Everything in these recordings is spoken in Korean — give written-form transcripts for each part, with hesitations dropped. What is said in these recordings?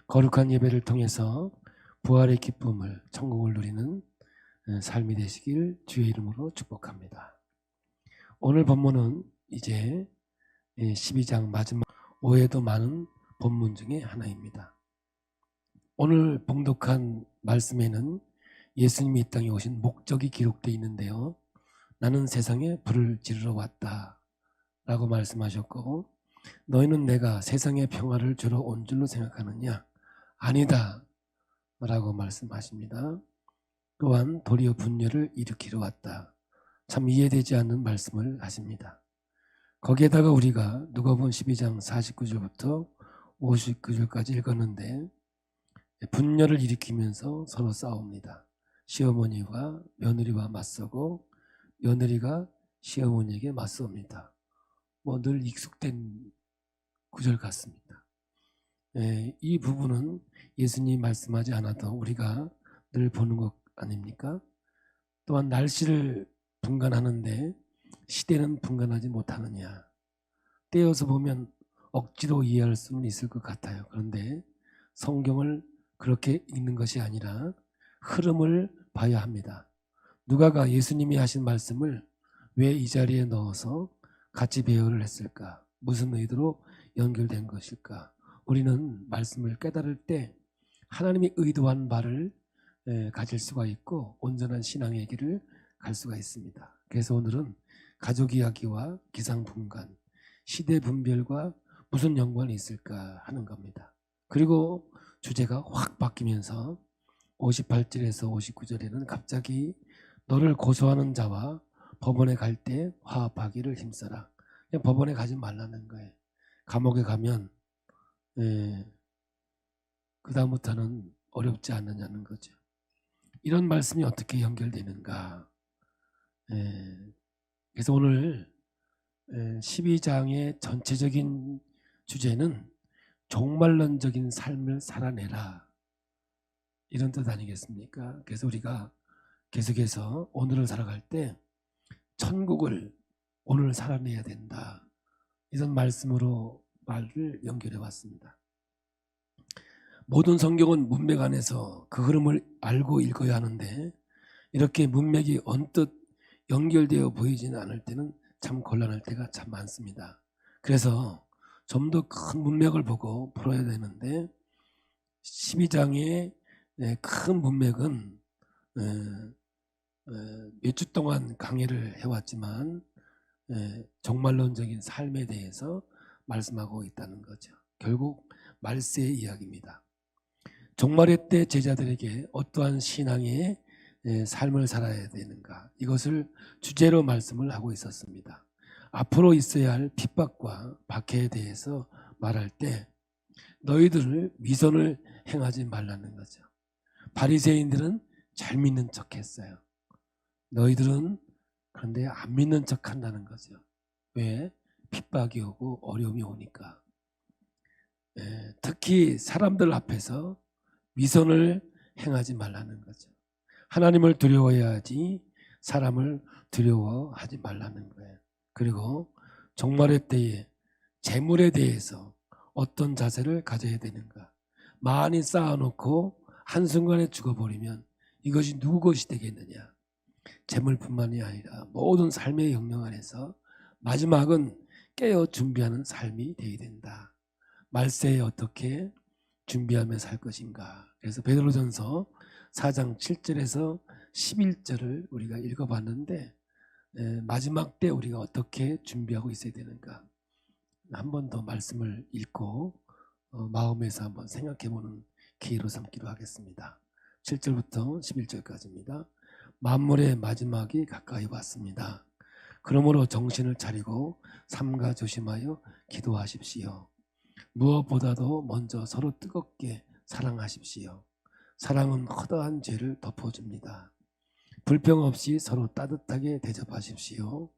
거룩한 예배를 통해서 부활의 기쁨을, 천국을 누리는 삶이 되시길 주의 이름으로 축복합니다. 오늘 본문은 이제 12장 마지막 오해도 많은 본문 중에 하나입니다. 오늘 봉독한 말씀에는 예수님이 이 땅에 오신 목적이 기록되어 있는데요. 나는 세상에 불을 지르러 왔다 라고 말씀하셨고, 너희는 내가 세상의 평화를 주러 온 줄로 생각하느냐? 아니다 라고 말씀하십니다. 또한 도리어 분열을 일으키러 왔다. 참 이해되지 않는 말씀을 하십니다. 거기에다가 우리가 누가복음 12장 49절부터 59절까지 읽었는데, 분열을 일으키면서 서로 싸웁니다. 시어머니와 며느리와 맞서고 며느리가 시어머니에게 맞섭니다. 늘 익숙된 구절 같습니다. 이 부분은 예수님이 말씀하지 않아도 우리가 늘 보는 것 아닙니까? 또한 날씨를 분간하는데 시대는 분간하지 못하느냐. 떼어서 보면 억지로 이해할 수는 있을 것 같아요. 그런데 성경을 그렇게 읽는 것이 아니라 흐름을 봐야 합니다. 누가가 예수님이 하신 말씀을 왜 이 자리에 넣어서 같이 배열을 했을까? 무슨 의도로 연결된 것일까? 우리는 말씀을 깨달을 때 하나님이 의도한 바를 가질 수가 있고 온전한 신앙의 길을 갈 수가 있습니다. 그래서 오늘은 가족 이야기와 기상분간, 시대 분별과 무슨 연관이 있을까 하는 겁니다. 그리고 주제가 확 바뀌면서 58절에서 59절에는 갑자기 너를 고소하는 자와 법원에 갈 때 화합하기를 힘써라. 그냥 법원에 가지 말라는 거예요. 감옥에 가면 그 다음부터는 어렵지 않느냐는 거죠. 이런 말씀이 어떻게 연결되는가. 그래서 오늘 12장의 전체적인 주제는 종말론적인 삶을 살아내라, 이런 뜻 아니겠습니까? 그래서 우리가 계속해서 오늘을 살아갈 때 천국을 오늘 살아내야 된다, 이런 말씀으로 말을 연결해 왔습니다. 모든 성경은 문맥 안에서 그 흐름을 알고 읽어야 하는데 이렇게 문맥이 언뜻 연결되어 보이지는 않을 때는 참 곤란할 때가 참 많습니다. 그래서 좀 더 큰 문맥을 보고 풀어야 되는데 12장의 큰 문맥은 몇 주 동안 강의를 해왔지만 종말론적인 삶에 대해서 말씀하고 있다는 거죠. 결국 말세의 이야기입니다. 종말의 때 제자들에게 어떠한 신앙의 삶을 살아야 되는가, 이것을 주제로 말씀을 하고 있었습니다. 앞으로 있어야 할 핍박과 박해에 대해서 말할 때 너희들을 위선을 행하지 말라는 거죠. 바리새인들은 잘 믿는 척했어요. 너희들은 그런데 안 믿는 척한다는 거죠. 왜? 핍박이 오고 어려움이 오니까. 특히 사람들 앞에서 위선을 행하지 말라는 거죠. 하나님을 두려워해야지 사람을 두려워하지 말라는 거예요. 그리고 종말의 때에 재물에 대해서 어떤 자세를 가져야 되는가. 많이 쌓아놓고 한순간에 죽어버리면 이것이 누구 것이 되겠느냐. 재물뿐만이 아니라 모든 삶의 영역 안에서 마지막은 깨어 준비하는 삶이 되어야 된다. 말세에 어떻게 준비하며 살 것인가. 그래서 베드로전서 4장 7절에서 11절을 우리가 읽어봤는데 마지막 때 우리가 어떻게 준비하고 있어야 되는가. 한 번 더 말씀을 읽고 마음에서 한번 생각해보는 기회로 삼기로 하겠습니다. 7절부터 11절까지입니다. 만물의 마지막이 가까이 왔습니다. 그러므로 정신을 차리고 삼가 조심하여 기도하십시오. 무엇보다도 먼저 서로 뜨겁게 사랑하십시오. 사랑은 허다한 죄를 덮어줍니다. 불평 없이 서로 따뜻하게 대접하십시오.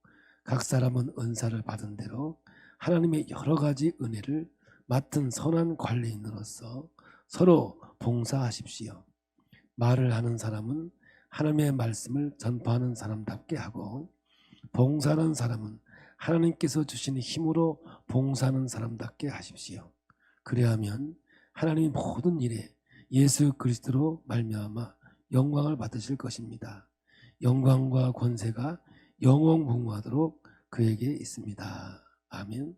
각 사람은 은사를 받은 대로 하나님의 여러 가지 은혜를 맡은 선한 관리인으로서 서로 봉사하십시오. 말을 하는 사람은 하나님의 말씀을 전파하는 사람답게 하고, 봉사하는 사람은 하나님께서 주시는 힘으로 봉사하는 사람답게 하십시오. 그리하면 하나님이 모든 일에 예수 그리스도로 말미암아 영광을 받으실 것입니다. 영광과 권세가 영원무궁하도록 그에게 있습니다. 아멘.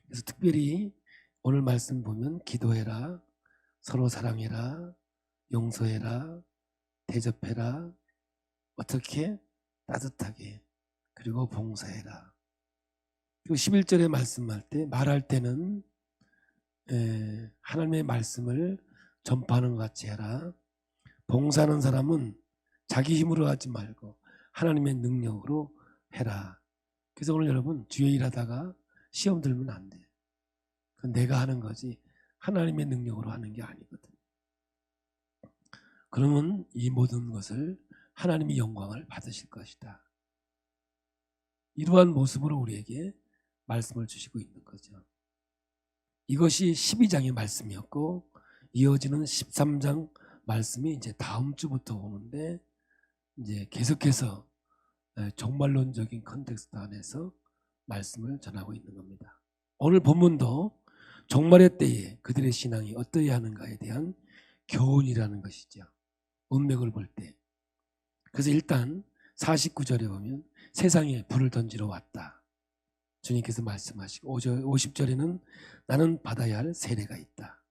그래서 특별히 오늘 말씀 보면 기도해라, 서로 사랑해라, 용서해라, 대접해라, 어떻게? 따뜻하게, 그리고 봉사해라. 그리고 11절에 말씀할 때, 말할 때는 하나님의 말씀을 전파하는 것 같이 해라. 봉사하는 사람은 자기 힘으로 하지 말고 하나님의 능력으로 해라. 그래서 오늘 여러분 주의 일하다가 시험 들면 안 돼. 그건 내가 하는 거지 하나님의 능력으로 하는 게 아니거든. 그러면 이 모든 것을 하나님이 영광을 받으실 것이다. 이러한 모습으로 우리에게 말씀을 주시고 있는 거죠. 이것이 12장의 말씀이었고 이어지는 13장 말씀이 이제 다음 주부터 오는데 이제 계속해서 종말론적인 컨텍스트 안에서 말씀을 전하고 있는 겁니다. 오늘 본문도 종말의 때에 그들의 신앙이 어떠해야 하는가에 대한 교훈이라는 것이죠. 문맥을 볼 때. 그래서 일단 49절에 보면 세상에 불을 던지러 왔다. 주님께서 말씀하시고 50절에는 나는 받아야 할 세례가 있다.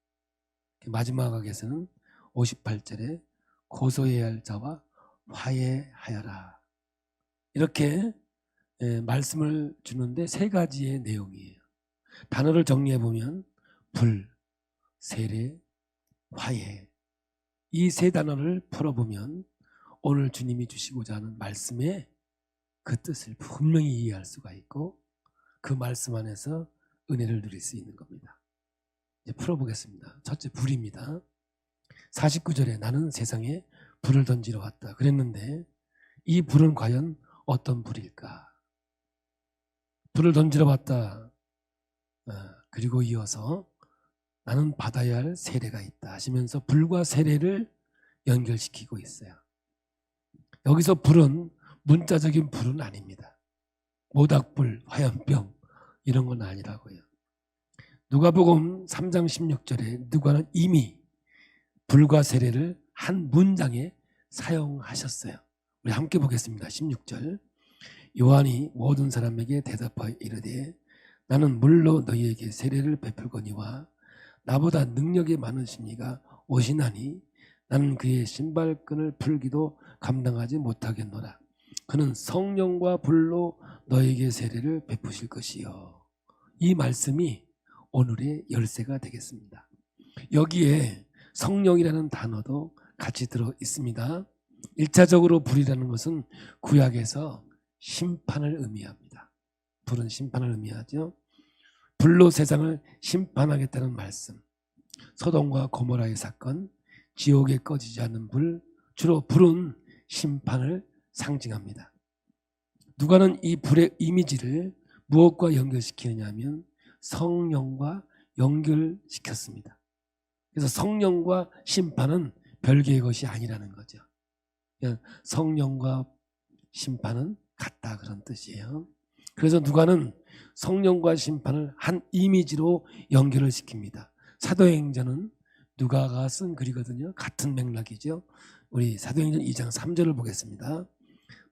마지막 학에서는 58절에 고소해야 할 자와 화해하여라. 이렇게 말씀을 주는데 세 가지의 내용이에요. 단어를 정리해보면 불, 세례, 화해. 이 세 단어를 풀어보면 오늘 주님이 주시고자 하는 말씀의 그 뜻을 분명히 이해할 수가 있고 그 말씀 안에서 은혜를 누릴 수 있는 겁니다. 이제 풀어보겠습니다. 첫째, 불입니다. 49절에 나는 세상에 불을 던지러 왔다 그랬는데 이 불은 과연 어떤 불일까? 불을 던지러 왔다. 그리고 이어서 나는 받아야 할 세례가 있다 하시면서 불과 세례를 연결시키고 있어요. 여기서 불은 문자적인 불은 아닙니다. 모닥불, 화염병 이런 건 아니라고요. 누가복음 3장 16절에 누가는 이미 불과 세례를 한 문장에 사용하셨어요. 우리 함께 보겠습니다. 16절 요한이 모든 사람에게 대답하여 이르되 나는 물로 너희에게 세례를 베풀거니와 나보다 능력이 많으신 이가 오시나니 나는 그의 신발끈을 풀기도 감당하지 못하겠노라. 그는 성령과 불로 너에게 세례를 베푸실 것이요. 이 말씀이 오늘의 열쇠가 되겠습니다. 여기에 성령이라는 단어도 같이 들어 있습니다. 1차적으로 불이라는 것은 구약에서 심판을 의미합니다. 불은 심판을 의미하죠. 불로 세상을 심판하겠다는 말씀. 소돔과 고모라의 사건, 지옥에 꺼지지 않는 불, 주로 불은 심판을 상징합니다. 누가는 이 불의 이미지를 무엇과 연결시키느냐 하면 성령과 연결시켰습니다. 그래서 성령과 심판은 별개의 것이 아니라는 거죠. 성령과 심판은 같다 그런 뜻이에요. 그래서 누가는 성령과 심판을 한 이미지로 연결을 시킵니다. 사도행전은 누가가 쓴 글이거든요. 같은 맥락이죠. 우리 사도행전 2장 3절을 보겠습니다.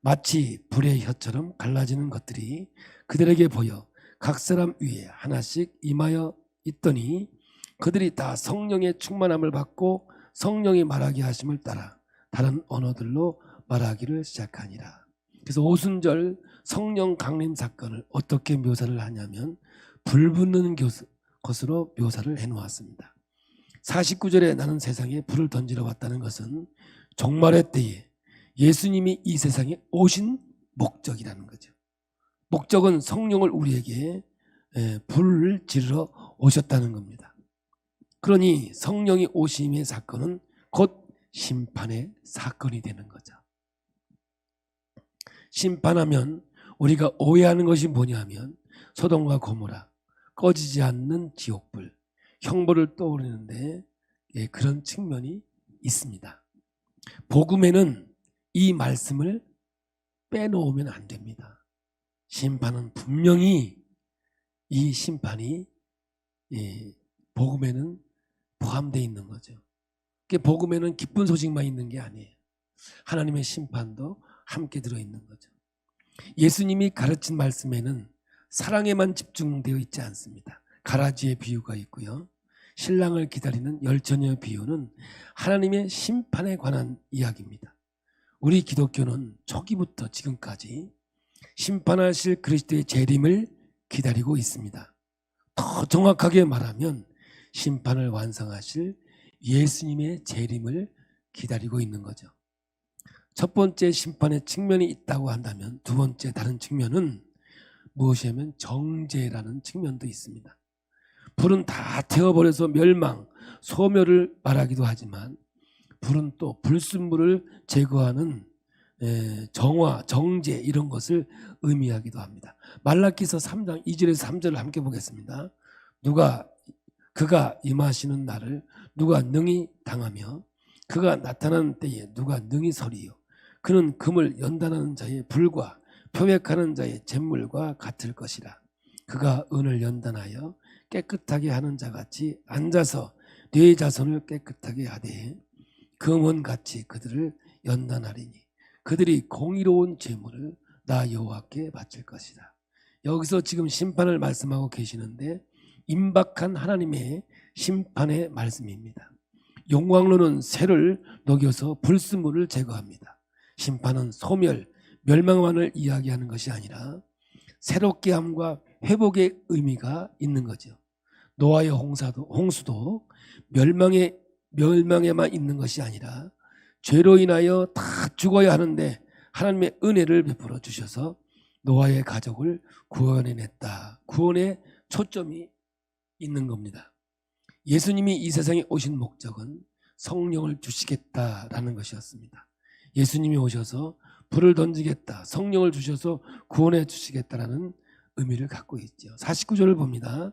마치 불의 혀처럼 갈라지는 것들이 그들에게 보여 각 사람 위에 하나씩 임하여 있더니 그들이 다 성령의 충만함을 받고 성령이 말하게 하심을 따라 다른 언어들로 말하기를 시작하니라. 그래서 오순절 성령 강림 사건을 어떻게 묘사를 하냐면 불 붙는 것으로 묘사를 해놓았습니다. 49절에 나는 세상에 불을 던지러 왔다는 것은 종말의 때에 예수님이 이 세상에 오신 목적이라는 거죠. 목적은 성령을 우리에게 불을 지르러 오셨다는 겁니다. 그러니 성령이 오심의 사건은 곧 심판의 사건이 되는 거죠. 심판하면 우리가 오해하는 것이 뭐냐면 소돔과 고모라, 꺼지지 않는 지옥불, 형벌을 떠올리는데 그런 측면이 있습니다. 복음에는 이 말씀을 빼놓으면 안 됩니다. 심판은 분명히 이 심판이 복음에는 포함되어 있는 거죠. 복음에는 기쁜 소식만 있는 게 아니에요. 하나님의 심판도 함께 들어있는 거죠. 예수님이 가르친 말씀에는 사랑에만 집중되어 있지 않습니다. 가라지의 비유가 있고요. 신랑을 기다리는 열처녀의 비유는 하나님의 심판에 관한 이야기입니다. 우리 기독교는 초기부터 지금까지 심판하실 그리스도의 재림을 기다리고 있습니다. 더 정확하게 말하면 심판을 완성하실 예수님의 재림을 기다리고 있는 거죠. 첫 번째 심판의 측면이 있다고 한다면 두 번째 다른 측면은 무엇이냐면 정죄라는 측면도 있습니다. 불은 다 태워버려서 멸망, 소멸을 말하기도 하지만 불은 또 불순물을 제거하는 정화, 정죄 이런 것을 의미하기도 합니다. 말라기서 3장 2절에서 3절을 함께 보겠습니다. 그가 임하시는 날을 누가 능히 당하며 그가 나타나는 때에 누가 능히 서리요. 그는 금을 연단하는 자의 불과 표백하는 자의 잿물과 같을 것이라. 그가 은을 연단하여 깨끗하게 하는 자같이 앉아서 네 자손을 깨끗하게 하되 금은같이 그들을 연단하리니 그들이 공의로운 제물을 나 여호와께 바칠 것이다. 여기서 지금 심판을 말씀하고 계시는데 임박한 하나님의 심판의 말씀입니다. 용광로는 쇠를 녹여서 불순물을 제거합니다. 심판은 소멸, 멸망만을 이야기하는 것이 아니라 새롭게 함과 회복의 의미가 있는 거죠. 노아의 홍수도 멸망에만 있는 것이 아니라 죄로 인하여 다 죽어야 하는데 하나님의 은혜를 베풀어 주셔서 노아의 가족을 구원해냈다. 구원의 초점이 있는 겁니다. 예수님이 이 세상에 오신 목적은 성령을 주시겠다라는 것이었습니다. 예수님이 오셔서 불을 던지겠다, 성령을 주셔서 구원해 주시겠다라는 의미를 갖고 있죠. 49절을 봅니다.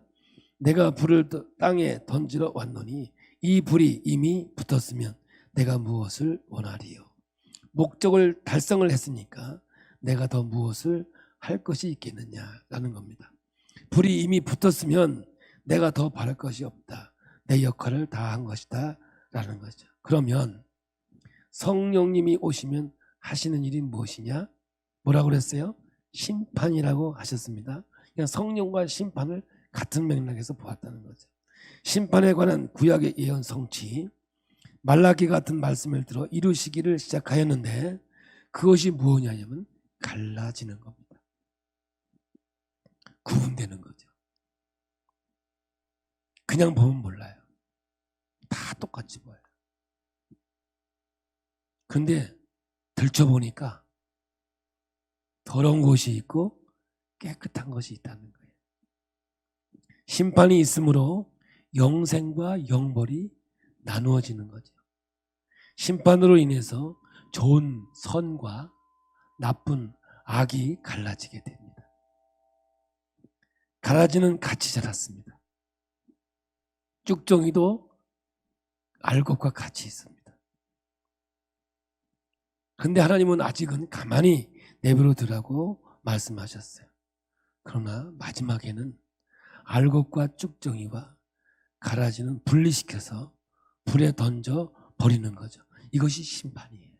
내가 불을 땅에 던지러 왔노니 이 불이 이미 붙었으면 내가 무엇을 원하리요. 목적을 달성을 했으니까 내가 더 무엇을 할 것이 있겠느냐라는 겁니다. 불이 이미 붙었으면 내가 더 바랄 것이 없다. 내 역할을 다 한 것이다 라는 거죠. 그러면 성령님이 오시면 하시는 일이 무엇이냐? 뭐라고 그랬어요? 심판이라고 하셨습니다. 그냥 성령과 심판을 같은 맥락에서 보았다는 거죠. 심판에 관한 구약의 예언 성취, 말라기 같은 말씀을 들어 이루시기를 시작하였는데 그것이 무엇이냐면 갈라지는 겁니다. 구분되는 거죠. 그냥 보면 몰라요. 다 똑같이 보여요. 그런데 들춰보니까 더러운 것이 있고 깨끗한 것이 있다는 거예요. 심판이 있으므로 영생과 영벌이 나누어지는 거죠. 심판으로 인해서 좋은 선과 나쁜 악이 갈라지게 됩니다. 가라지는 같이 자랐습니다. 쭉정이도 알곡과 같이 있습니다. 그런데 하나님은 아직은 가만히 내버려 두라고 말씀하셨어요. 그러나 마지막에는 알곡과 쭉정이와 가라지는 분리시켜서 불에 던져 버리는 거죠. 이것이 심판이에요.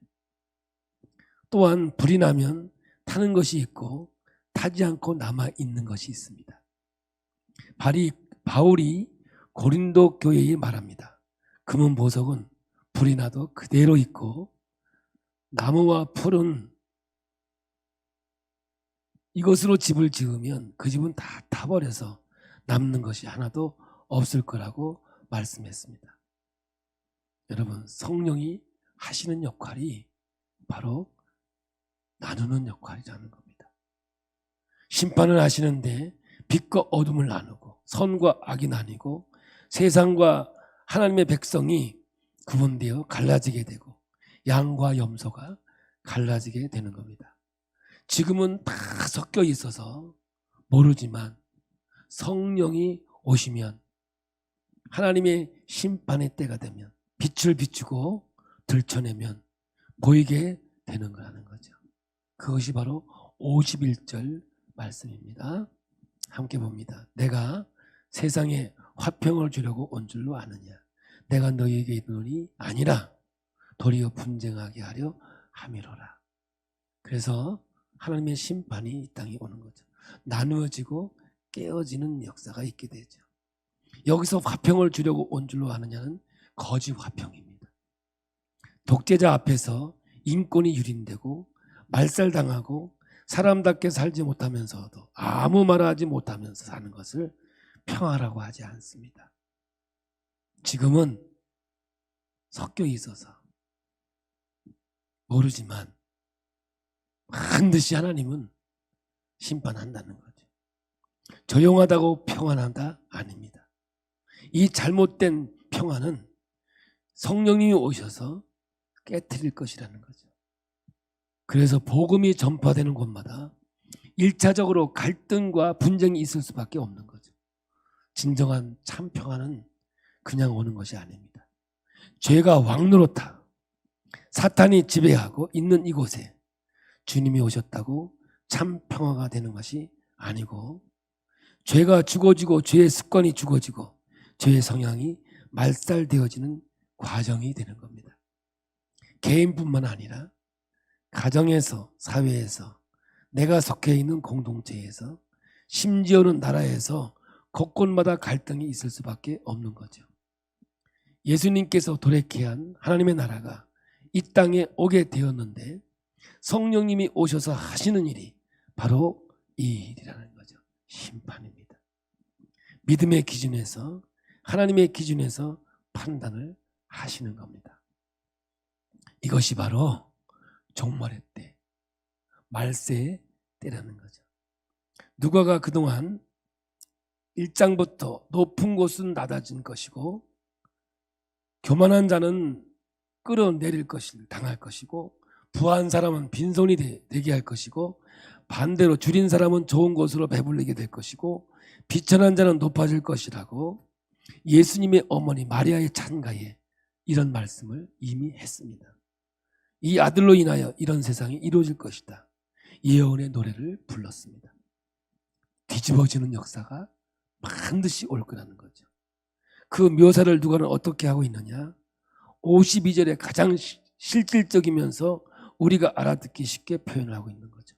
또한 불이 나면 타는 것이 있고 타지 않고 남아있는 것이 있습니다. 바울이 고린도 교회에 말합니다. 금은 보석은 불이 나도 그대로 있고 나무와 풀은 이것으로 집을 지으면 그 집은 다 타버려서 남는 것이 하나도 없을 거라고 말씀했습니다. 여러분, 성령이 하시는 역할이 바로 나누는 역할이라는 겁니다. 심판을 하시는데 빛과 어둠을 나누고 선과 악이 나뉘고 세상과 하나님의 백성이 구분되어 갈라지게 되고 양과 염소가 갈라지게 되는 겁니다. 지금은 다 섞여 있어서 모르지만 성령이 오시면 하나님의 심판의 때가 되면 빛을 비추고 들춰내면 보이게 되는 거라는 거죠. 그것이 바로 51절 말씀입니다. 함께 봅니다. 내가 세상에 화평을 주려고 온 줄로 아느냐. 내가 너희에게 이르노니 아니라 도리어 분쟁하게 하려 함이로라. 그래서 하나님의 심판이 이 땅에 오는 거죠. 나누어지고 깨어지는 역사가 있게 되죠. 여기서 화평을 주려고 온 줄로 아느냐는 거짓 화평입니다. 독재자 앞에서 인권이 유린되고 말살당하고 사람답게 살지 못하면서도 아무 말하지 못하면서 사는 것을 평화라고 하지 않습니다. 지금은 섞여 있어서 모르지만 반드시 하나님은 심판한다는 거죠. 조용하다고 평안하다 아닙니다. 이 잘못된 평안은 성령님이 오셔서 깨트릴 것이라는 거죠. 그래서 복음이 전파되는 곳마다 1차적으로 갈등과 분쟁이 있을 수밖에 없는 거죠. 진정한 참 평안은 그냥 오는 것이 아닙니다. 죄가 왕노릇하 사탄이 지배하고 있는 이곳에 주님이 오셨다고 참 평화가 되는 것이 아니고, 죄가 죽어지고 죄의 습관이 죽어지고 죄의 성향이 말살되어지는 과정이 되는 겁니다. 개인뿐만 아니라 가정에서, 사회에서, 내가 속해 있는 공동체에서, 심지어는 나라에서 곳곳마다 갈등이 있을 수밖에 없는 거죠. 예수님께서 도래케 한 하나님의 나라가 이 땅에 오게 되었는데 성령님이 오셔서 하시는 일이 바로 이 일이라는 거죠. 심판입니다. 믿음의 기준에서, 하나님의 기준에서 판단을 하시는 겁니다. 이것이 바로 종말의 때, 말세의 때라는 거죠. 누가가 그동안 1장부터 높은 곳은 낮아진 것이고 교만한 자는 끌어내릴 것을 당할 것이고 부한 사람은 빈손이 되게 할 것이고 반대로 줄인 사람은 좋은 곳으로 배불리게 될 것이고 비천한 자는 높아질 것이라고 예수님의 어머니 마리아의 찬가에 이런 말씀을 이미 했습니다. 이 아들로 인하여 이런 세상이 이루어질 것이다. 예언의 노래를 불렀습니다. 뒤집어지는 역사가 반드시 올 거라는 거죠. 그 묘사를 누가는 어떻게 하고 있느냐? 52절에 가장 실질적이면서 우리가 알아듣기 쉽게 표현을 하고 있는 거죠.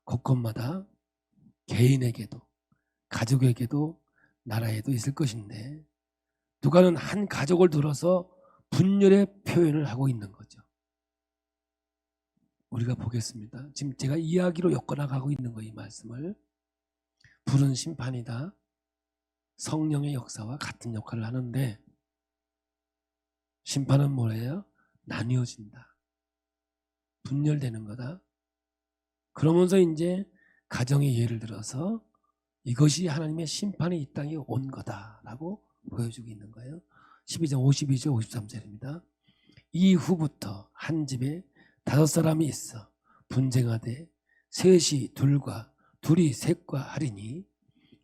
곳곳마다 개인에게도 가족에게도 나라에도 있을 것인데 누가는 한 가족을 들어서 분열의 표현을 하고 있는 거죠. 우리가 보겠습니다. 지금 제가 이야기로 엮어나가고 있는 거, 이 말씀을. 불은 심판이다. 성령의 역사와 같은 역할을 하는데 심판은 뭐예요? 나뉘어진다. 분열되는 거다. 그러면서 이제 가정의 예를 들어서 이것이 하나님의 심판이 이 땅에 온 거다라고 보여주고 있는 거예요. 12장 52절 53절입니다. 이후부터 한 집에 5사람이 있어 분쟁하되 셋이 둘과 둘이 셋과 하리니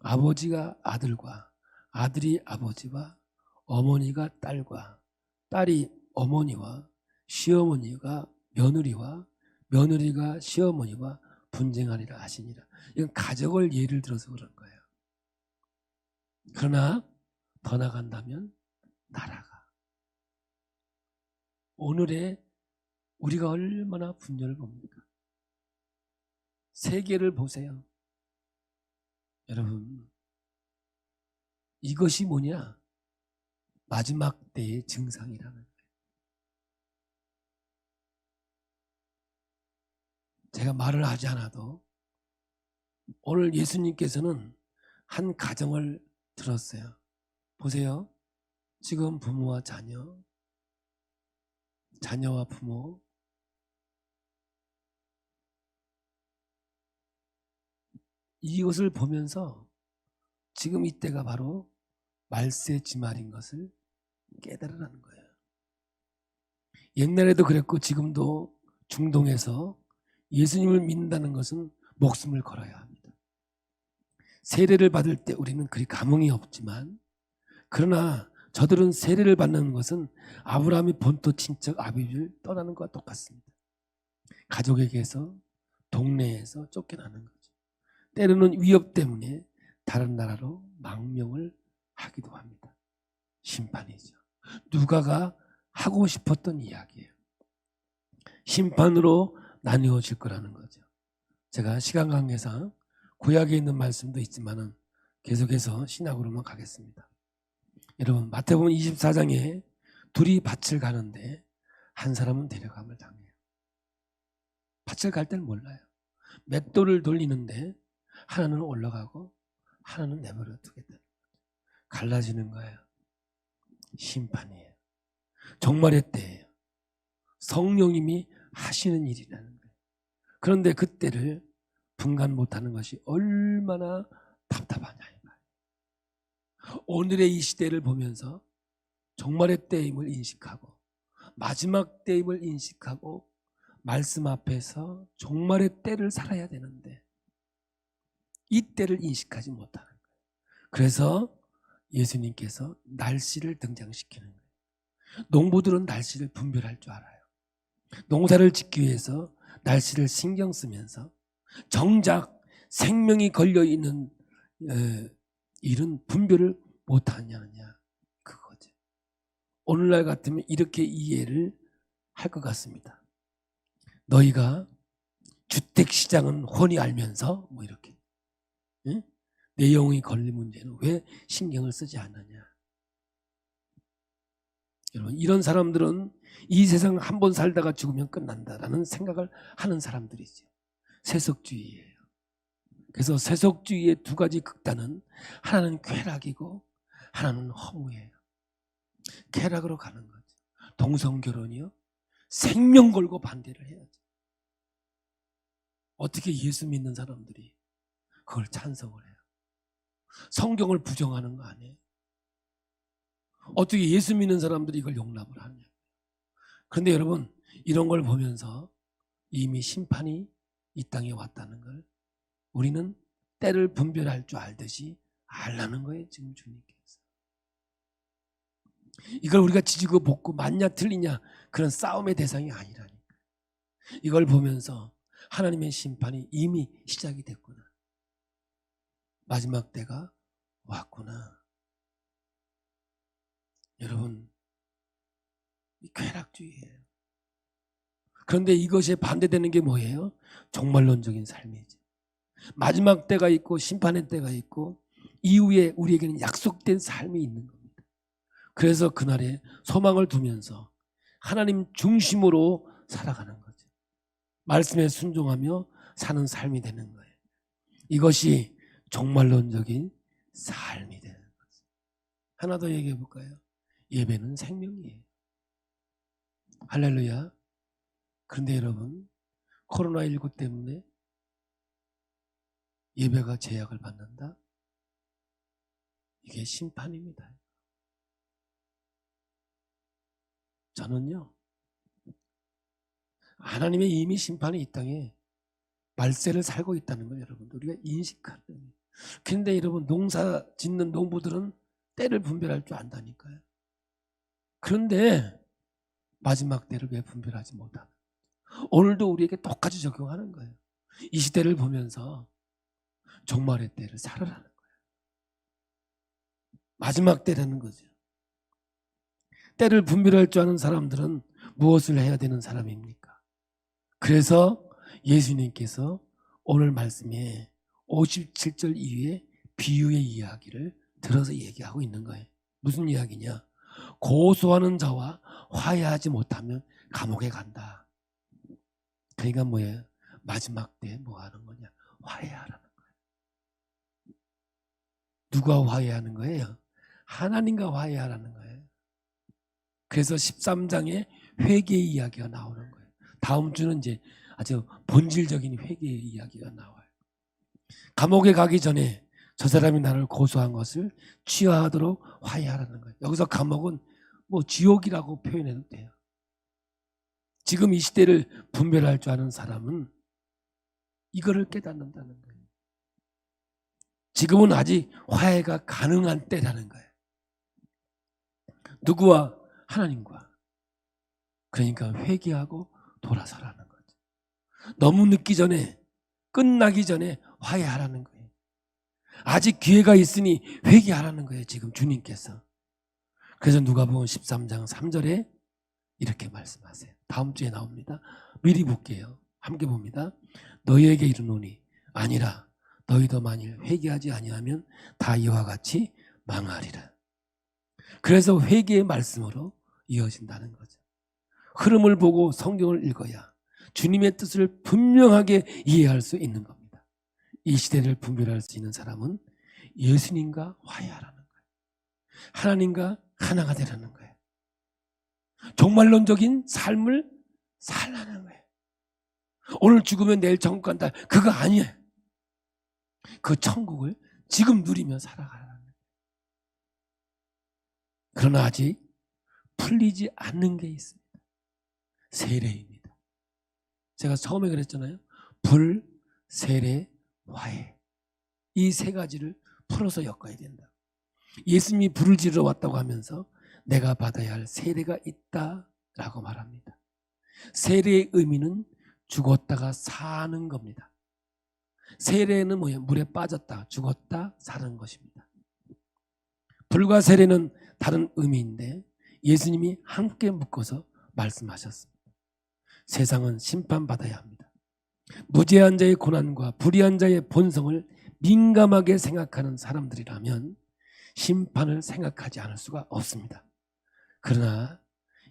아버지가 아들과 아들이 아버지와 어머니가 딸과 딸이 어머니와 시어머니가 며느리와 며느리가 시어머니와 분쟁하리라 하시니라. 이건 가족을 예를 들어서 그런 거예요. 그러나 더 나간다면 나라가, 오늘의 우리가 얼마나 분열을 봅니까? 세계를 보세요. 여러분, 이것이 뭐냐? 마지막 때의 증상이라는 거예요. 제가 말을 하지 않아도 오늘 예수님께서는 한 가정을 들었어요. 보세요. 지금 부모와 자녀, 자녀와 부모, 이것을 보면서 지금 이때가 바로 말세 지말인 것을 깨달으라는 거예요. 옛날에도 그랬고 지금도 중동에서 예수님을 믿는다는 것은 목숨을 걸어야 합니다. 세례를 받을 때 우리는 그리 감흥이 없지만, 그러나 저들은 세례를 받는 것은 아브라함이 본토 친척 아비를 떠나는 것과 똑같습니다. 가족에게서, 동네에서 쫓겨나는 거죠. 때로는 위협 때문에 다른 나라로 망명을 하기도 합니다. 심판이죠. 누가가 하고 싶었던 이야기예요. 심판으로 나뉘어질 거라는 거죠. 제가 시간 관계상 구약에 있는 말씀도 있지만은 계속해서 신약으로만 가겠습니다. 여러분, 마태복음 24장에 둘이 밭을 가는데 한 사람은 데려감을 당해요. 밭을 갈 때는 몰라요. 맷돌을 돌리는데 하나는 올라가고 하나는 내버려 두겠다. 갈라지는 거예요. 심판이에요. 종말의 때예요. 성령님이 하시는 일이라는 거예요. 그런데 그때를 분간 못하는 것이 얼마나 답답하냐 이 말이에요. 오늘의 이 시대를 보면서 종말의 때임을 인식하고 마지막 때임을 인식하고 말씀 앞에서 종말의 때를 살아야 되는데 이 때를 인식하지 못하는 거예요. 그래서 예수님께서 날씨를 등장시키는 거예요. 농부들은 날씨를 분별할 줄 알아요. 농사를 짓기 위해서 날씨를 신경 쓰면서 정작 생명이 걸려있는 일은 분별을 못하느냐 그거죠. 오늘날 같으면 이렇게 이해를 할 것 같습니다. 너희가 주택시장은 훤히 알면서 뭐 이렇게 응? 내 영혼이 걸린 문제는 왜 신경을 쓰지 않느냐. 여러분, 이런 사람들은 이 세상 한 번 살다가 죽으면 끝난다라는 생각을 하는 사람들이죠. 세속주의예요. 그래서 세속주의의 두 가지 극단은 하나는 쾌락이고 하나는 허무예요. 쾌락으로 가는 거죠. 동성결혼이요. 생명 걸고 반대를 해야죠. 어떻게 예수 믿는 사람들이 그걸 찬성을 해요? 성경을 부정하는 거 아니에요? 어떻게 예수 믿는 사람들이 이걸 용납을 하냐? 그런데 여러분, 이런 걸 보면서 이미 심판이 이 땅에 왔다는 걸 우리는 때를 분별할 줄 알듯이 알라는 거예요. 지금 주님께서. 이걸 우리가 지지고 볶고 맞냐 틀리냐 그런 싸움의 대상이 아니라니까. 이걸 보면서 하나님의 심판이 이미 시작이 됐구나. 마지막 때가 왔구나. 여러분, 쾌락주의예요. 그런데 이것에 반대되는 게 뭐예요? 종말론적인 삶이죠. 마지막 때가 있고 심판의 때가 있고 이후에 우리에게는 약속된 삶이 있는 겁니다. 그래서 그날에 소망을 두면서 하나님 중심으로 살아가는 거죠. 말씀에 순종하며 사는 삶이 되는 거예요. 이것이 종말론적인 삶이 되는 거죠. 하나 더 얘기해 볼까요? 예배는 생명이에요. 할렐루야. 그런데 여러분, 코로나19 때문에 예배가 제약을 받는다? 이게 심판입니다. 저는요, 하나님의 이미 심판이 이 땅에 말세를 살고 있다는 걸 여러분들 우리가 인식하는 거예요. 그런데 여러분, 농사 짓는 농부들은 때를 분별할 줄 안다니까요. 그런데 마지막 때를 왜 분별하지 못하는 거예요? 오늘도 우리에게 똑같이 적용하는 거예요. 이 시대를 보면서 종말의 때를 살아라는 거예요. 마지막 때라는 거죠. 때를 분별할 줄 아는 사람들은 무엇을 해야 되는 사람입니까? 그래서 예수님께서 오늘 말씀에 57절 이후에 비유의 이야기를 들어서 얘기하고 있는 거예요. 무슨 이야기냐? 고소하는 자와 화해하지 못하면 감옥에 간다. 그러니까 뭐예요? 마지막 때 뭐 하는 거냐? 화해하라는 거예요. 누가 화해하는 거예요? 하나님과 화해하라는 거예요. 그래서 13장에 회개의 이야기가 나오는 거예요. 다음 주는 이제 아주 본질적인 회개의 이야기가 나와요. 감옥에 가기 전에 저 사람이 나를 고소한 것을 취하하도록 화해하라는 거예요. 여기서 감옥은 뭐 지옥이라고 표현해도 돼요. 지금 이 시대를 분별할 줄 아는 사람은 이거를 깨닫는다는 거예요. 지금은 아직 화해가 가능한 때라는 거예요. 누구와? 하나님과. 그러니까 회개하고 돌아서라는 거죠. 너무 늦기 전에, 끝나기 전에 화해하라는 거예요. 아직 기회가 있으니 회개하라는 거예요. 지금 주님께서. 그래서 누가복음 13장 3절에 이렇게 말씀하세요. 다음 주에 나옵니다. 미리 볼게요. 함께 봅니다. 너희에게 이르노니 아니라 너희도 만일 회개하지 아니하면 다 이와 같이 망하리라. 그래서 회개의 말씀으로 이어진다는 거죠. 흐름을 보고 성경을 읽어야 주님의 뜻을 분명하게 이해할 수 있는 겁니다. 이 시대를 분별할 수 있는 사람은 예수님과 화해하라는 거예요. 하나님과 하나가 되라는 거예요. 종말론적인 삶을 살라는 거예요. 오늘 죽으면 내일 천국 간다. 그거 아니에요. 그 천국을 지금 누리며 살아가라는 거예요. 그러나 아직 풀리지 않는 게 있습니다. 세례입니다. 제가 처음에 그랬잖아요. 불, 세례, 화해. 이 세 가지를 풀어서 엮어야 된다. 예수님이 불을 지르러 왔다고 하면서 내가 받아야 할 세례가 있다라고 말합니다. 세례의 의미는 죽었다가 사는 겁니다. 세례는 뭐예요? 물에 빠졌다, 죽었다, 사는 것입니다. 불과 세례는 다른 의미인데 예수님이 함께 묶어서 말씀하셨습니다. 세상은 심판받아야 합니다. 무죄한 자의 고난과 불의한 자의 본성을 민감하게 생각하는 사람들이라면 심판을 생각하지 않을 수가 없습니다. 그러나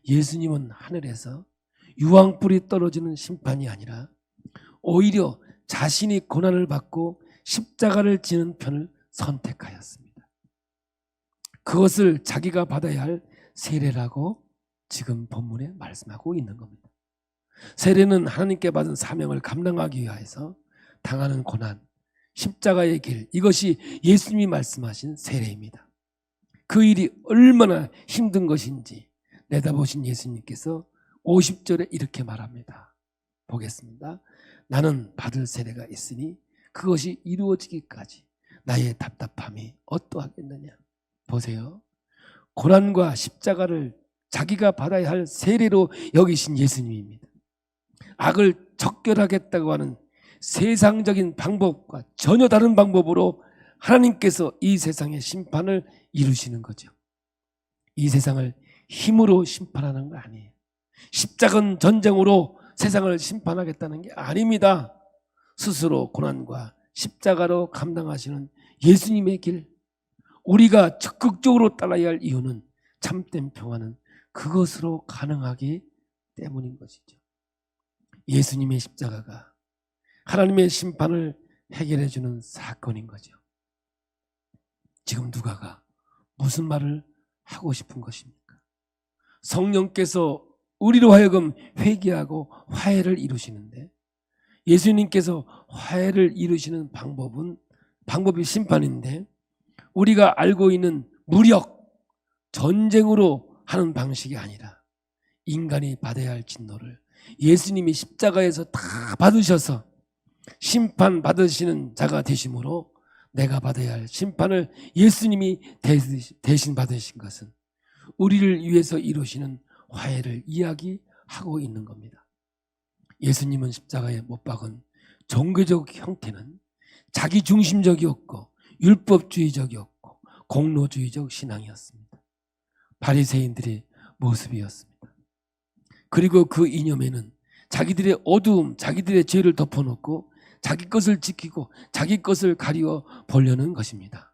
예수님은 하늘에서 유황불이 떨어지는 심판이 아니라 오히려 자신이 고난을 받고 십자가를 지는 편을 선택하였습니다. 그것을 자기가 받아야 할 세례라고 지금 본문에 말씀하고 있는 겁니다. 세례는 하나님께 받은 사명을 감당하기 위해서 당하는 고난, 십자가의 길, 이것이 예수님이 말씀하신 세례입니다. 그 일이 얼마나 힘든 것인지 내다보신 예수님께서 50절에 이렇게 말합니다. 보겠습니다. 나는 받을 세례가 있으니 그것이 이루어지기까지 나의 답답함이 어떠하겠느냐. 보세요. 고난과 십자가를 자기가 받아야 할 세례로 여기신 예수님입니다. 악을 척결하겠다고 하는 세상적인 방법과 전혀 다른 방법으로 하나님께서 이 세상의 심판을 이루시는 거죠. 이 세상을 힘으로 심판하는 거 아니에요. 십자군 전쟁으로 세상을 심판하겠다는 게 아닙니다. 스스로 고난과 십자가로 감당하시는 예수님의 길, 우리가 적극적으로 따라야 할 이유는 참된 평화는 그것으로 가능하기 때문인 것이죠. 예수님의 십자가가 하나님의 심판을 해결해 주는 사건인 거죠. 지금 누가가 무슨 말을 하고 싶은 것입니까? 성령께서 우리로 하여금 회개하고 화해를 이루시는데 예수님께서 화해를 이루시는 방법이 심판인데 우리가 알고 있는 무력, 전쟁으로 하는 방식이 아니라 인간이 받아야 할 진노를 예수님이 십자가에서 다 받으셔서 심판 받으시는 자가 되심으로 내가 받아야 할 심판을 예수님이 대신 받으신 것은 우리를 위해서 이루시는 화해를 이야기하고 있는 겁니다. 예수님은 십자가에 못 박은 종교적 형태는 자기중심적이었고 율법주의적이었고 공로주의적 신앙이었습니다. 바리새인들의 모습이었습니다. 그리고 그 이념에는 자기들의 어두움, 자기들의 죄를 덮어놓고 자기 것을 지키고 자기 것을 가리워 보려는 것입니다.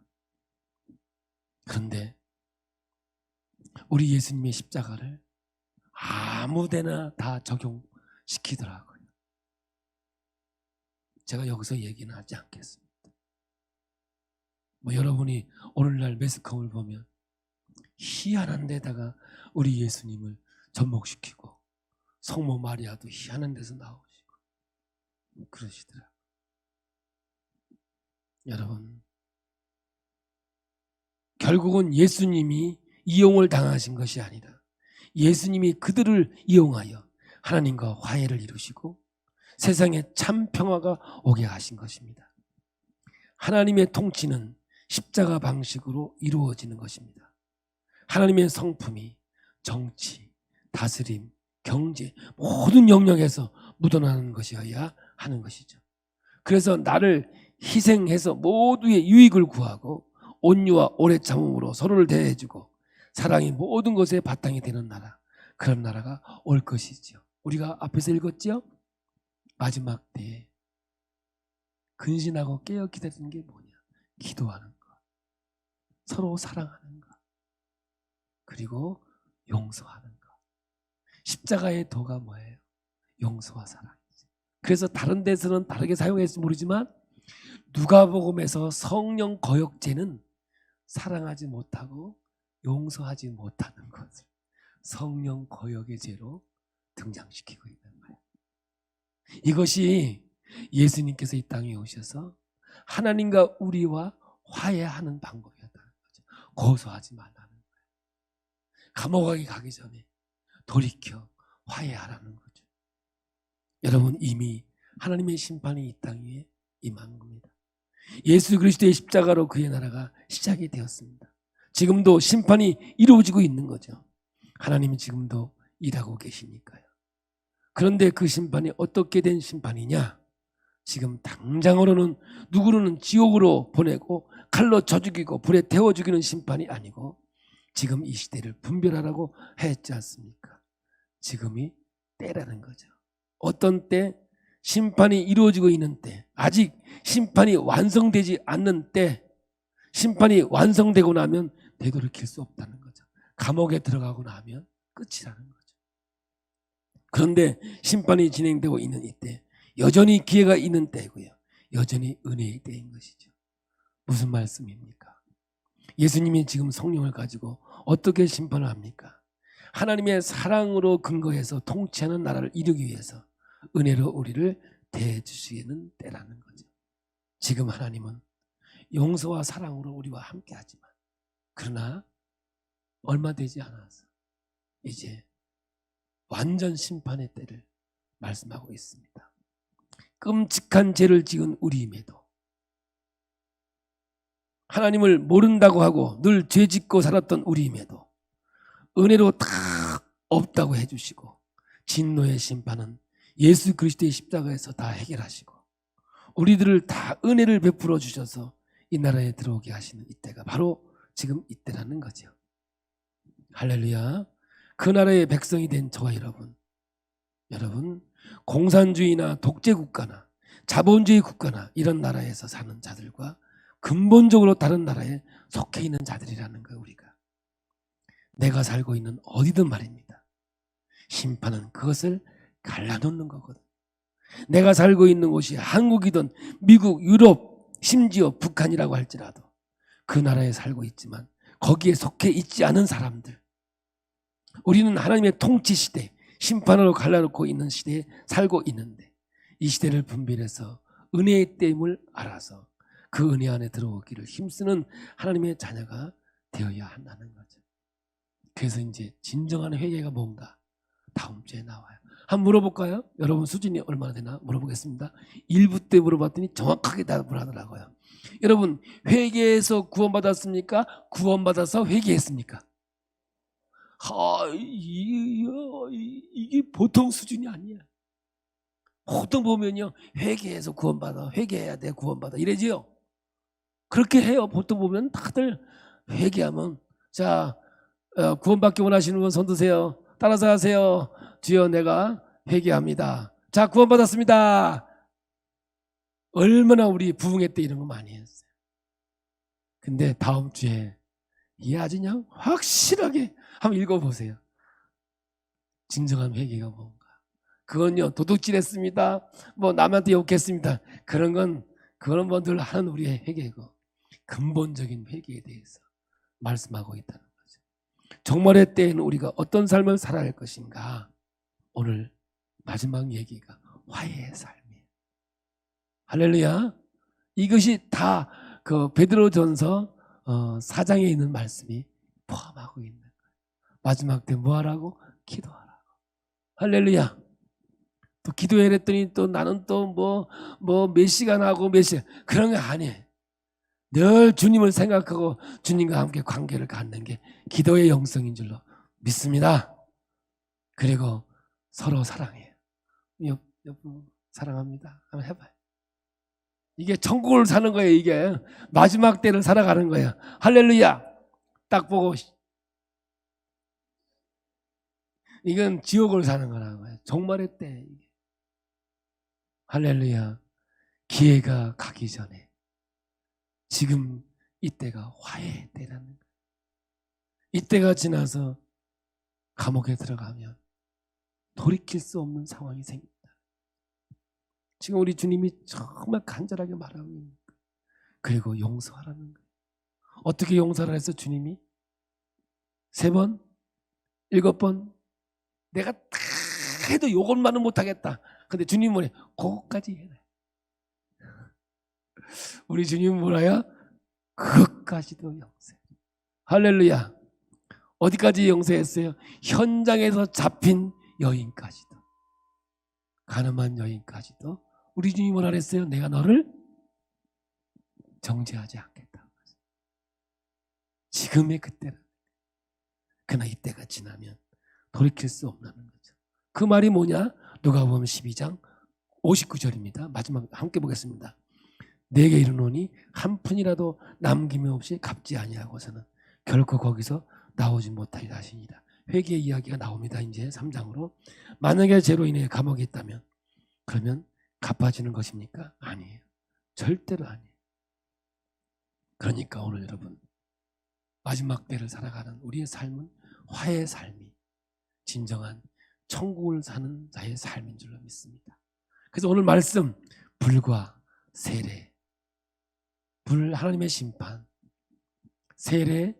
그런데 우리 예수님의 십자가를 아무데나 다 적용시키더라고요. 제가 여기서 얘기는 하지 않겠습니다. 여러분이 오늘날 매스컴을 보면 희한한 데다가 우리 예수님을 접목시키고 성모 마리아도 희한한 데서 나오시고 그러시더라고요. 여러분, 결국은 예수님이 이용을 당하신 것이 아니라 예수님이 그들을 이용하여 하나님과 화해를 이루시고 세상에 참 평화가 오게 하신 것입니다. 하나님의 통치는 십자가 방식으로 이루어지는 것입니다. 하나님의 성품이 정치, 다스림, 경제 모든 영역에서 묻어나는 것이어야 하는 것이죠. 그래서 나를 희생해서 모두의 유익을 구하고 온유와 오래 참음으로 서로를 대해주고 사랑이 모든 것에 바탕이 되는 나라, 그런 나라가 올 것이죠. 우리가 앞에서 읽었죠? 마지막 때에 근신하고 깨어 기다리는 게 뭐냐? 기도하는 것, 서로 사랑하는 것, 그리고 용서하는 것. 십자가의 도가 뭐예요? 용서와 사랑이죠. 그래서 다른 데서는 다르게 사용했을지 모르지만 누가복음에서 성령 거역죄는 사랑하지 못하고 용서하지 못하는 것을 성령 거역의 죄로 등장시키고 있는 거예요. 이것이 예수님께서 이 땅에 오셔서 하나님과 우리와 화해하는 방법이었다는 거죠. 고소하지 말라는 거예요. 감옥에 가기 전에 돌이켜 화해하라는 거죠. 여러분, 이미 하나님의 심판이 이 땅 위에 임한 겁니다. 예수 그리스도의 십자가로 그의 나라가 시작이 되었습니다. 지금도 심판이 이루어지고 있는 거죠. 하나님이 지금도 일하고 계시니까요. 그런데 그 심판이 어떻게 된 심판이냐? 지금 당장으로는 누구는 지옥으로 보내고 칼로 쳐 죽이고 불에 태워 죽이는 심판이 아니고 지금 이 시대를 분별하라고 했지 않습니까? 지금이 때라는 거죠. 어떤 때? 심판이 이루어지고 있는 때, 아직 심판이 완성되지 않는 때, 심판이 완성되고 나면 되돌이킬 수 없다는 거죠. 감옥에 들어가고 나면 끝이라는 거죠. 그런데 심판이 진행되고 있는 이때 여전히 기회가 있는 때고요. 여전히 은혜의 때인 것이죠. 무슨 말씀입니까? 예수님이 지금 성령을 가지고 어떻게 심판을 합니까? 하나님의 사랑으로 근거해서 통치하는 나라를 이루기 위해서 은혜로 우리를 대해주시는 때라는 거죠. 지금 하나님은 용서와 사랑으로 우리와 함께 하지만 그러나 얼마 되지 않아서 이제 완전 심판의 때를 말씀하고 있습니다. 끔찍한 죄를 지은 우리임에도 하나님을 모른다고 하고 늘 죄짓고 살았던 우리임에도 은혜로 다 없다고 해주시고 진노의 심판은 예수 그리스도의 십자가에서 다 해결하시고 우리들을 다 은혜를 베풀어 주셔서 이 나라에 들어오게 하시는 이때가 바로 지금 이때라는 거죠. 할렐루야. 그 나라의 백성이 된 저와 여러분 공산주의나 독재국가나 자본주의 국가나 이런 나라에서 사는 자들과 근본적으로 다른 나라에 속해 있는 자들이라는 거예요. 우리가 내가 살고 있는 어디든 말입니다. 심판은 그것을 갈라놓는 거거든. 내가 살고 있는 곳이 한국이든 미국, 유럽, 심지어 북한이라고 할지라도 그 나라에 살고 있지만 거기에 속해 있지 않은 사람들, 우리는 하나님의 통치 시대, 심판으로 갈라놓고 있는 시대에 살고 있는데 이 시대를 분별해서 은혜의 때임을 알아서 그 은혜 안에 들어오기를 힘쓰는 하나님의 자녀가 되어야 한다는 거죠. 그래서 이제 진정한 회개가 뭔가 다음 주에 나와요. 한번 물어볼까요? 여러분 수준이 얼마나 되나 물어보겠습니다. 1부 때 물어봤더니 정확하게 답을 하더라고요. 여러분 회개해서 구원받았습니까? 구원받아서 회개했습니까? 이게 보통 수준이 아니야. 보통 보면요, 회개해서 구원받아, 회개해야 돼, 구원받아 이래지요. 그렇게 해요. 보통 보면 다들 회개하면 자 구원받기 원하시는 분 손 드세요. 따라서 하세요. 주여 내가 회개합니다. 자 구원받았습니다. 얼마나 우리 부흥회 때 이런 거 많이 했어요. 근데 다음 주에 이 아주 그냥 확실하게 한번 읽어보세요. 진정한 회개가 뭔가. 그건요 도둑질했습니다. 뭐 남한테 욕했습니다. 그런 건 늘 하는 우리의 회개고 근본적인 회개에 대해서 말씀하고 있다는 거죠. 종말의 때에는 우리가 어떤 삶을 살아야 할 것인가. 오늘 마지막 얘기가 화해의 삶이에요. 할렐루야. 이것이 다 그 베드로전서 4장에 있는 말씀이 포함하고 있는 거예요. 마지막 때 뭐 하라고? 기도하라고. 할렐루야. 또 기도해 그랬더니 또 나는 또 몇 시간 하고 몇 시간 그런 거 아니에요. 늘 주님을 생각하고 주님과 함께 관계를 갖는 게 기도의 영성인 줄로 믿습니다. 그리고 서로 사랑해요. 여러분 사랑합니다. 한번 해봐요. 이게 천국을 사는 거예요. 이게 마지막 때를 살아가는 거예요. 할렐루야. 딱 보고 이건 지옥을 사는 거라는 거예요. 종말의 때. 할렐루야. 기회가 가기 전에 지금 이때가 화해의 때라는 거예요. 이때가 지나서 감옥에 들어가면 돌이킬 수 없는 상황이 생깁니다. 지금 우리 주님이 정말 간절하게 말하고 있는 거예요. 그리고 용서하라는 거예요. 어떻게 용서를 해서 주님이 3번, 7번 내가 다 해도 요것만은 못하겠다. 근데 주님은 뭐래? 그것까지 해라. 우리 주님은 뭐라요? 그것까지도 용서해. 할렐루야. 어디까지 용서했어요? 현장에서 잡힌 여인까지도, 가늠한 여인까지도 우리 주님이 뭐라 그랬어요? 내가 너를 정죄하지 않겠다. 지금의 그때는. 그러나 이때가 지나면 돌이킬 수 없다는 거죠. 그 말이 뭐냐? 누가복음 12장 59절입니다. 마지막 함께 보겠습니다. 내게 이르노니 한 푼이라도 남김이 없이 갚지 아니하고서는 결코 거기서 나오지 못하리라 하시니라. 회개의 이야기가 나옵니다. 이제 3장으로. 만약에 죄로 인해 감옥에 있다면 그러면 갚아지는 것입니까? 아니에요. 절대로 아니에요. 그러니까 오늘 여러분, 마지막 때를 살아가는 우리의 삶은 화해의 삶이 진정한 천국을 사는 자의 삶인 줄로 믿습니다. 그래서 오늘 말씀, 불과 세례, 불 하나님의 심판, 세례,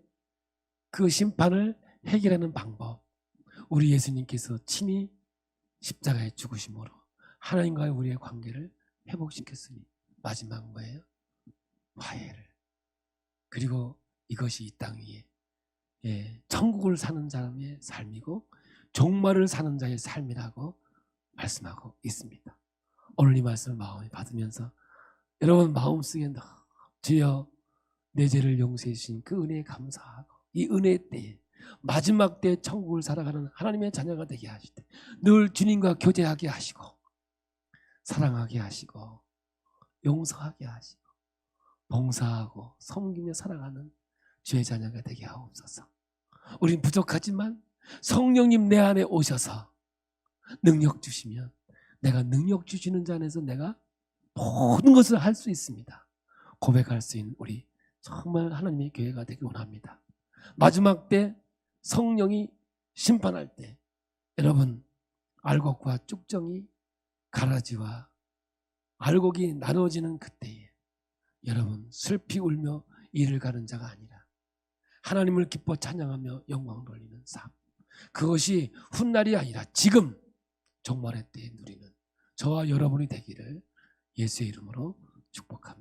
그 심판을 해결하는 방법, 우리 예수님께서 친히 십자가에 죽으심으로 하나님과의 우리의 관계를 회복시켰으니 마지막 뭐예요? 화해를. 그리고 이것이 이 땅 위에 천국을 사는 사람의 삶이고 종말을 사는 자의 삶이라고 말씀하고 있습니다. 오늘 이 말씀을 마음에 받으면서 여러분 마음속에 주여 내 죄를 용서해 주신 그 은혜에 감사하고 이 은혜 때에 마지막 때 천국을 살아가는 하나님의 자녀가 되게 하실 때 늘 주님과 교제하게 하시고 사랑하게 하시고 용서하게 하시고 봉사하고 섬기며 살아가는 주의 자녀가 되게 하옵소서. 우린 부족하지만 성령님 내 안에 오셔서 능력 주시면 내가 능력 주시는 자 안에서 내가 모든 것을 할 수 있습니다. 고백할 수 있는 우리 정말 하나님의 교회가 되길 원합니다. 마지막 때 성령이 심판할 때 여러분 알곡과 쭉정이 가라지와 알곡이 나눠지는 그때에 여러분 슬피 울며 이를 가는 자가 아니라 하나님을 기뻐 찬양하며 영광 돌리는 삶, 그것이 훗날이 아니라 지금 종말의 때에 누리는 저와 여러분이 되기를 예수의 이름으로 축복합니다.